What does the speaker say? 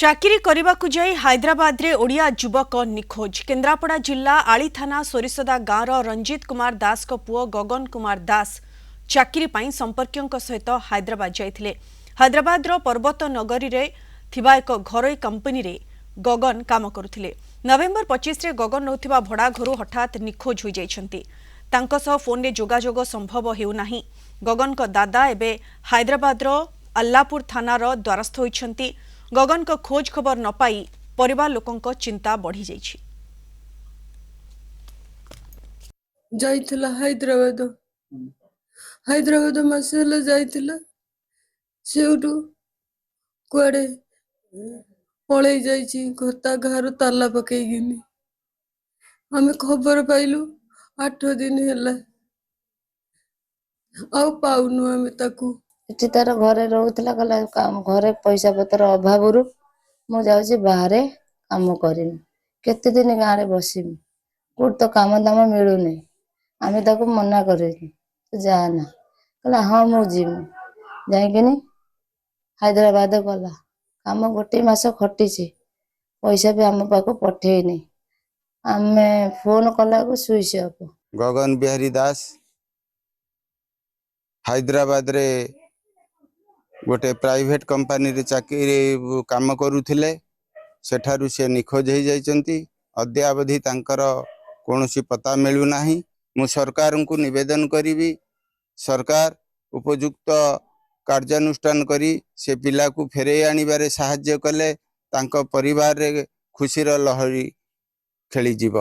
ଚାକିରି କରିବାକୁ ଯାଇ ହାଇଦ୍ରାବାଦରେ ଓଡ଼ିଆ ଯୁବକ ନିଖୋଜ। କେନ୍ଦ୍ରାପଡ଼ା ଜିଲ୍ଲା ଆଳି ଥାନା ସୋରିସଦା ଗାଁର ରଞ୍ଜିତ କୁମାର ଦାସଙ୍କ ପୁଅ ଗଗନ କୁମାର ଦାସ ଚାକିରି ପାଇଁ ସମ୍ପର୍କୀୟଙ୍କ ସହିତ ହାଇଦ୍ରାବାଦ ଯାଇଥିଲେ। ହାଇଦ୍ରାବାଦର ପର୍ବତ ନଗରୀରେ ଥିବା ଏକ ଘରୋଇ କମ୍ପାନୀରେ ଗଗନ କାମ କରୁଥିଲେ। ନଭେମ୍ବର 25ରେ ଗଗନ ରହୁଥିବା ଭଡ଼ା ଘରୁ ହଠାତ୍ ନିଖୋଜ ହୋଇଯାଇଛନ୍ତି। ତାଙ୍କ ସହ ଫୋନରେ ଯୋଗାଯୋଗ ସମ୍ଭବ ହେଉନାହିଁ। ଗଗନଙ୍କ ଦାଦା ଏବେ ହାଇଦ୍ରାବାଦର ଆଲ୍ଲାପୁର ଥାନାର ଦ୍ୱାରସ୍ଥ ହୋଇଛନ୍ତି। गगन को खोज खबर न पाई परिवार लोकों चिंता बढ़ी जाइछि। जाइथिला हैदराबाद मसेला जाइथिला सेउटू कुआडे पळै जाइछि घता घर ताला पकेइगिनी हमें खबर पाइलु 8 दिन होला आउ पाउनु हमें ताकू एठी तार घरे रहउतला कला काम घरे पैसा पत्र अभावरु मु जाउछि बाहरे काम करिम केते दिन गारे बसिम कोट तो काम दाम मिलुनी आमे ताकू मना करे जाना कला हां मु जिम जाइकिनी हैदराबाद गला काम गोटे मास खटिछि पैसा भी हम पाको पठेइनी आमे फोन कला को स्विच ऑफ। गगन बिहारी दास हैदराबाद रे गोटे प्राइवेट कंपनी रे चाकरी काम करूथिले सेठारु से निखोज हो जाइचंती अद्यावधि तांकर कोनोसी पता मिलु नाही। मु सरकार को निवेदन करी सरकार उपयुक्त कार्यानुष्ठान करी से पिला को फेरे आनिबारे सहाय्य कले तांको परिवार रे खुशीर लहरी खेली जीव।